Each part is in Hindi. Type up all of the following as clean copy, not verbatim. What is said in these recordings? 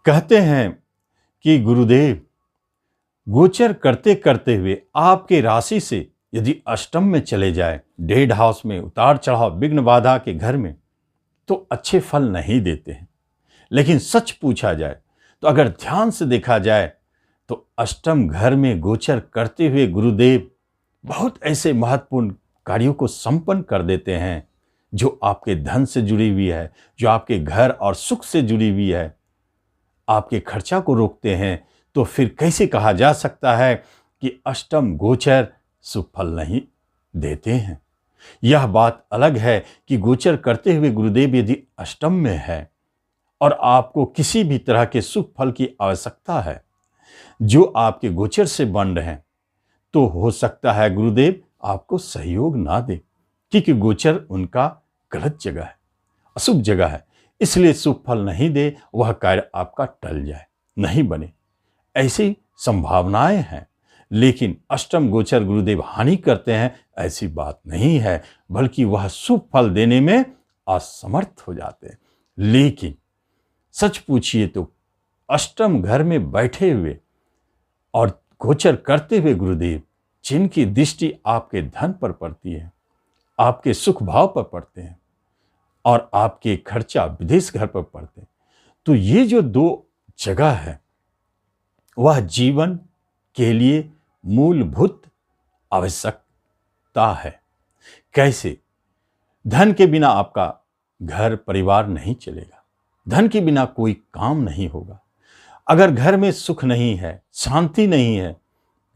कहते हैं कि गुरुदेव गोचर करते करते हुए आपके राशि से यदि अष्टम में चले जाए, डेढ़ हाउस में, उतार चढ़ाव, विघ्न बाधा के घर में, तो अच्छे फल नहीं देते हैं। लेकिन सच पूछा जाए तो अगर ध्यान से देखा जाए तो अष्टम घर में गोचर करते हुए गुरुदेव बहुत ऐसे महत्वपूर्ण कार्यों को संपन्न कर देते हैं जो आपके धन से जुड़ी हुई है, जो आपके घर और सुख से जुड़ी हुई है, आपके खर्चा को रोकते हैं। तो फिर कैसे कहा जा सकता है कि अष्टम गोचर सुफल नहीं देते हैं? यह बात अलग है कि गोचर करते हुए गुरुदेव यदि अष्टम में है और आपको किसी भी तरह के सुख फल की आवश्यकता है जो आपके गोचर से बन रहे हैं, तो हो सकता है गुरुदेव आपको सहयोग ना दे, क्योंकि गोचर उनका गलत जगह है, अशुभ जगह है, इसलिए शुभ फल नहीं दे, वह कार्य आपका टल जाए, नहीं बने, ऐसी संभावनाएं हैं। लेकिन अष्टम गोचर गुरुदेव हानि करते हैं, ऐसी बात नहीं है, बल्कि वह शुभ फल देने में असमर्थ हो जाते हैं। लेकिन सच पूछिए तो अष्टम घर में बैठे हुए और गोचर करते हुए गुरुदेव जिनकी दृष्टि आपके धन पर पड़ती है, आपके सुख भाव पर पड़ते हैं और आपके खर्चा विदेश घर पर पड़ते हैं, तो ये जो दो जगह है वह जीवन के लिए मूलभूत आवश्यकता है। कैसे? धन के बिना आपका घर परिवार नहीं चलेगा, धन के बिना कोई काम नहीं होगा। अगर घर में सुख नहीं है, शांति नहीं है,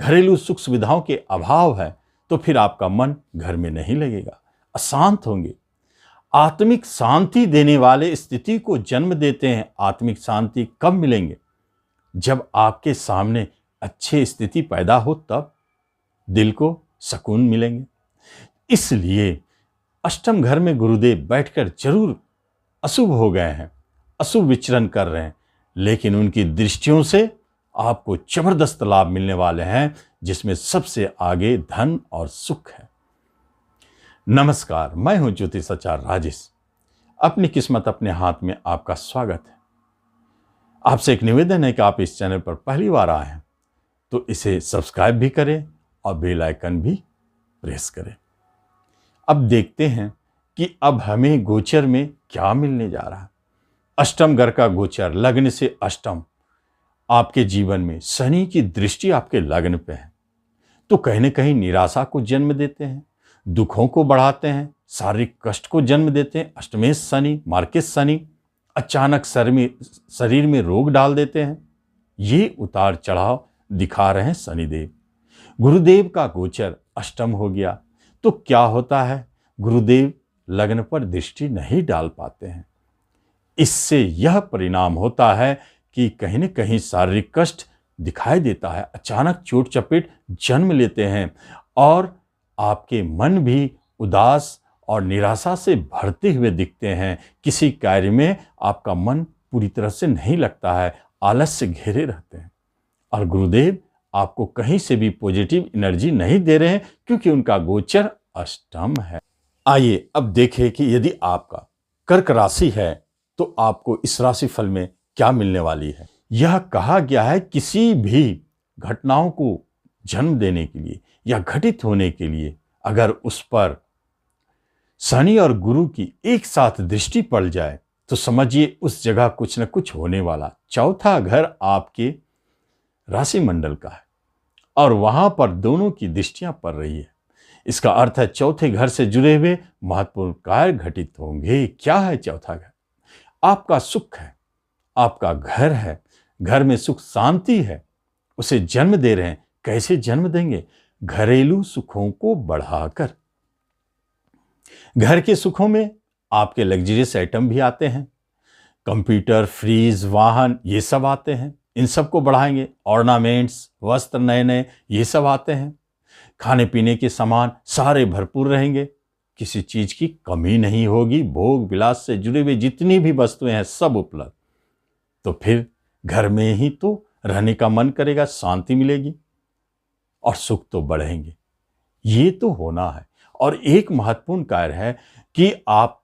घरेलू सुख सुविधाओं के अभाव है, तो फिर आपका मन घर में नहीं लगेगा, अशांत होंगे। आत्मिक शांति देने वाले स्थिति को जन्म देते हैं। आत्मिक शांति कब मिलेंगे? जब आपके सामने अच्छी स्थिति पैदा हो, तब दिल को सुकून मिलेंगे। इसलिए अष्टम घर में गुरुदेव बैठकर जरूर अशुभ हो गए हैं, अशुभ विचरण कर रहे हैं, लेकिन उनकी दृष्टियों से आपको जबरदस्त लाभ मिलने वाले हैं, जिसमें सबसे आगे धन और सुख है। नमस्कार, मैं हूं ज्योतिषाचार्य राजेश। अपनी किस्मत अपने हाथ में आपका स्वागत है। आपसे एक निवेदन है कि आप इस चैनल पर पहली बार आए हैं तो इसे सब्सक्राइब भी करें और बेल आइकन भी प्रेस करें। अब देखते हैं कि अब हमें गोचर में क्या मिलने जा रहा है। अष्टम घर का गोचर, लग्न से अष्टम, आपके जीवन में शनि की दृष्टि आपके लग्न पे है, तो कहीं न कहीं निराशा को जन्म देते हैं, दुखों को बढ़ाते हैं, शारीरिक कष्ट को जन्म देते हैं। अष्टमेश शनि, मार्केश शनि अचानक शरीर में रोग डाल देते हैं। ये उतार चढ़ाव दिखा रहे हैं शनिदेव। गुरुदेव का गोचर अष्टम हो गया तो क्या होता है? गुरुदेव लग्न पर दृष्टि नहीं डाल पाते हैं। इससे यह परिणाम होता है कि कहीं न कहीं शारीरिक कष्ट दिखाई देता है, अचानक चोट चपेट जन्म लेते हैं और आपके मन भी उदास और निराशा से भरते हुए दिखते हैं। किसी कार्य में आपका मन पूरी तरह से नहीं लगता है, आलस से घेरे रहते हैं और गुरुदेव आपको कहीं से भी पॉजिटिव एनर्जी नहीं दे रहे हैं, क्योंकि उनका गोचर अष्टम है। आइए अब देखें कि यदि आपका कर्क राशि है तो आपको इस राशि फल में क्या मिलने वाली है। यह कहा गया है किसी भी घटनाओं को जन्म देने के लिए या घटित होने के लिए अगर उस पर शनि और गुरु की एक साथ दृष्टि पड़ जाए तो समझिए उस जगह कुछ न कुछ होने वाला। चौथा घर आपके राशि मंडल का है और वहां पर दोनों की दृष्टियां पड़ रही है। इसका अर्थ है चौथे घर से जुड़े हुए महत्वपूर्ण कार्य घटित होंगे। क्या है चौथा घर? आपका सुख है, आपका घर है, घर में सुख शांति है, उसे जन्म दे रहे हैं। कैसे जन्म देंगे? घरेलू सुखों को बढ़ाकर। घर के सुखों में आपके लग्जरियस आइटम भी आते हैं, कंप्यूटर, फ्रीज, वाहन, ये सब आते हैं, इन सब को बढ़ाएंगे। ऑर्नामेंट्स, वस्त्र नए नए, ये सब आते हैं। खाने पीने के सामान सारे भरपूर रहेंगे, किसी चीज की कमी नहीं होगी। भोग विलास से जुड़े हुए जितनी भी वस्तुएं हैं सब उपलब्ध। तो फिर घर में ही तो रहने का मन करेगा, शांति मिलेगी और सुख तो बढ़ेंगे। ये तो होना है। और एक महत्वपूर्ण कार्य है कि आप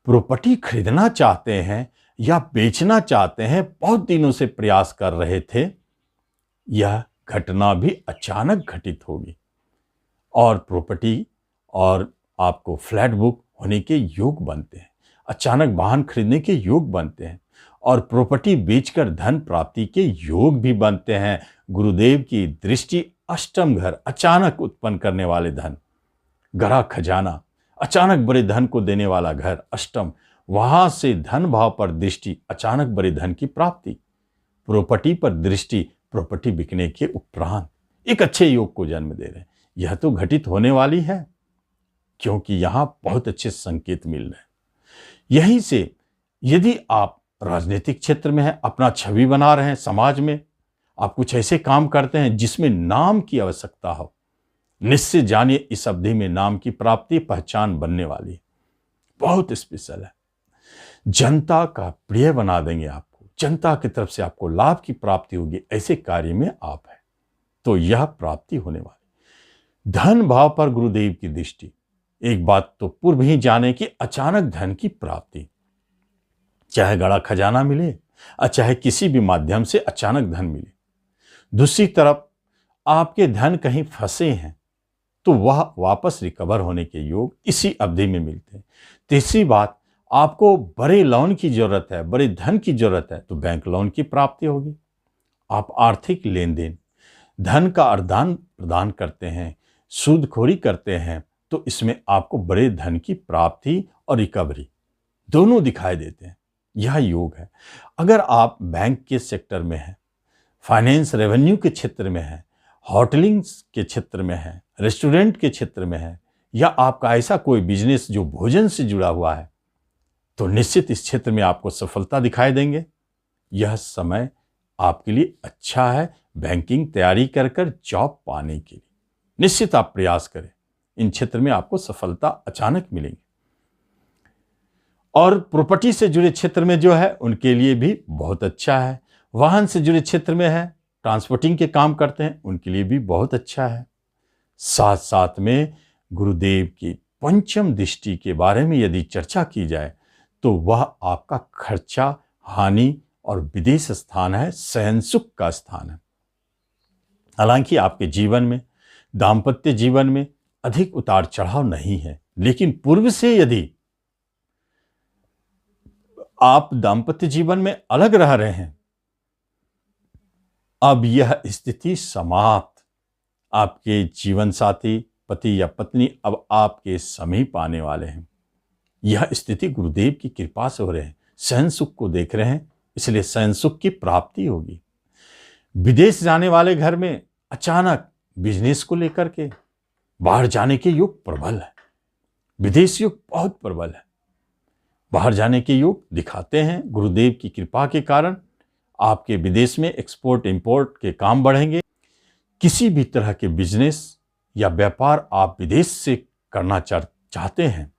प्रॉपर्टी खरीदना चाहते हैं या बेचना चाहते हैं, बहुत दिनों से प्रयास कर रहे थे, यह घटना भी अचानक घटित होगी और प्रॉपर्टी और आपको फ्लैट बुक होने के योग बनते हैं। अचानक वाहन खरीदने के योग बनते हैं और प्रॉपर्टी बेचकर धन प्राप्ति के योग भी बनते हैं। गुरुदेव की दृष्टि अष्टम घर, अचानक उत्पन्न करने वाले धन, गड़ा खजाना, अचानक बड़े धन को देने वाला घर अष्टम, वहां से धन भाव पर दृष्टि, अचानक बड़े धन की प्राप्ति। प्रॉपर्टी पर दृष्टि, प्रॉपर्टी बिकने के उपरांत एक अच्छे योग को जन्म दे रहे हैं। यह तो घटित होने वाली है, क्योंकि यहां बहुत अच्छे संकेत मिल रहे हैं। यहीं से यदि आप राजनीतिक क्षेत्र में हैं, अपना छवि बना रहे हैं समाज में, आप कुछ ऐसे काम करते हैं जिसमें नाम की आवश्यकता हो, निश्चित जानिए इस अवधि में नाम की प्राप्ति, पहचान बनने वाली है। बहुत स्पेशल है। जनता का प्रिय बना देंगे आपको, जनता की तरफ से आपको लाभ की प्राप्ति होगी, ऐसे कार्य में आप हैं तो यह प्राप्ति होने वाली। धन भाव पर गुरुदेव की दृष्टि, एक बात तो पूर्व ही जाने कि अचानक धन की प्राप्ति, चाहे गड़ा खजाना मिले और चाहे किसी भी माध्यम से अचानक धन मिले। दूसरी तरफ आपके धन कहीं फंसे हैं तो वह वापस रिकवर होने के योग इसी अवधि में मिलते हैं। तीसरी बात, आपको बड़े लोन की जरूरत है, बड़े धन की जरूरत है तो बैंक लोन की प्राप्ति होगी। आप आर्थिक लेन देन, धन का आदान प्रदान करते हैं, सूदखोरी करते हैं तो इसमें आपको बड़े धन की प्राप्ति और रिकवरी दोनों दिखाई देते हैं। यह योग है। अगर आप बैंक के सेक्टर में हैं, फाइनेंस रेवेन्यू के क्षेत्र में हैं, होटलिंग के क्षेत्र में हैं, रेस्टोरेंट के क्षेत्र में हैं, या आपका ऐसा कोई बिजनेस जो भोजन से जुड़ा हुआ है, तो निश्चित इस क्षेत्र में आपको सफलता दिखाई देंगे। यह समय आपके लिए अच्छा है बैंकिंग तैयारी कर जॉब पाने के लिए। निश्चित आप प्रयास करें, इन क्षेत्र में आपको सफलता अचानक मिलेगी। और प्रॉपर्टी से जुड़े क्षेत्र में जो है उनके लिए भी बहुत अच्छा है। वाहन से जुड़े क्षेत्र में है, ट्रांसपोर्टिंग के काम करते हैं, उनके लिए भी बहुत अच्छा है। साथ साथ में गुरुदेव की पंचम दृष्टि के बारे में यदि चर्चा की जाए तो वह आपका खर्चा, हानि और विदेश स्थान है, सहन सुख का स्थान है। हालांकि आपके जीवन में, दाम्पत्य जीवन में अधिक उतार चढ़ाव नहीं है, लेकिन पूर्व से यदि आप दाम्पत्य जीवन में अलग रह रहे हैं, अब यह स्थिति समाप्त। आपके जीवन साथी, पति या पत्नी अब आपके समीप आने वाले हैं। यह स्थिति गुरुदेव की कृपा से हो रहे हैं। सहन सुख को देख रहे हैं, इसलिए सहन सुख की प्राप्ति होगी। विदेश जाने वाले घर में अचानक बिजनेस को लेकर के बाहर जाने के योग प्रबल है। विदेश योग बहुत प्रबल है, बाहर जाने के योग दिखाते हैं। गुरुदेव की कृपा के कारण आपके विदेश में एक्सपोर्ट इंपोर्ट के काम बढ़ेंगे। किसी भी तरह के बिजनेस या व्यापार आप विदेश से करना चाहते हैं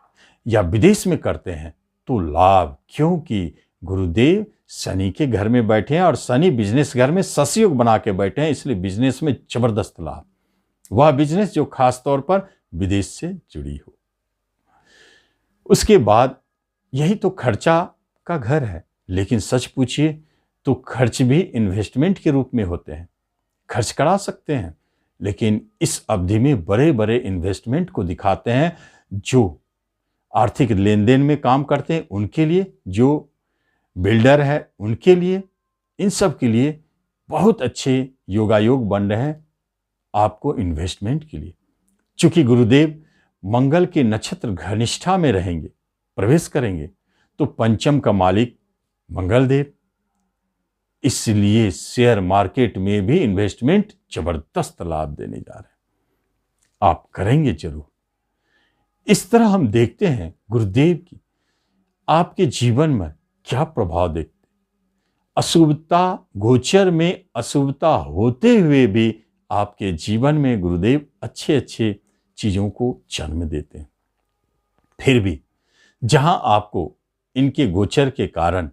या विदेश में करते हैं तो लाभ, क्योंकि गुरुदेव शनि के घर में बैठे हैं और शनि बिजनेस घर में ससयोग बना के बैठे हैं, इसलिए बिजनेस में जबरदस्त लाभ। वह बिजनेस जो खास तौर पर विदेश से जुड़ी हो। उसके बाद यही तो खर्चा का घर है, लेकिन सच पूछिए तो खर्च भी इन्वेस्टमेंट के रूप में होते हैं। खर्च करा सकते हैं, लेकिन इस अवधि में बड़े बड़े इन्वेस्टमेंट को दिखाते हैं। जो आर्थिक लेन देन में काम करते हैं उनके लिए, जो बिल्डर है उनके लिए, इन सब के लिए बहुत अच्छे योगायोग बन रहे हैं आपको इन्वेस्टमेंट के लिए। चूंकि गुरुदेव मंगल के नक्षत्र घनिष्ठा में रहेंगे, प्रवेश करेंगे, तो पंचम का मालिक मंगलदेव, इसलिए शेयर मार्केट में भी इन्वेस्टमेंट जबरदस्त लाभ देने जा रहे हैं। आप करेंगे जरूर। इस तरह हम देखते हैं गुरुदेव की आपके जीवन में क्या प्रभाव देखते। अशुभता गोचर में अशुभता होते हुए भी आपके जीवन में गुरुदेव अच्छे अच्छे चीजों को जन्म देते हैं। फिर भी जहां आपको इनके गोचर के कारण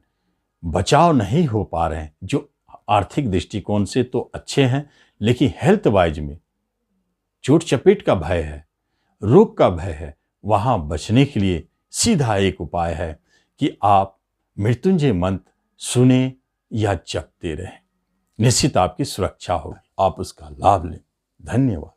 बचाव नहीं हो पा रहे हैं, जो आर्थिक दृष्टिकोण से तो अच्छे हैं, लेकिन हेल्थ वाइज में चोट चपेट का भय है, रोग का भय है, वहां बचने के लिए सीधा एक उपाय है कि आप मृत्युंजय मंत्र सुने या जपते रहें। निश्चित आपकी सुरक्षा होगी, आप उसका लाभ लें। धन्यवाद।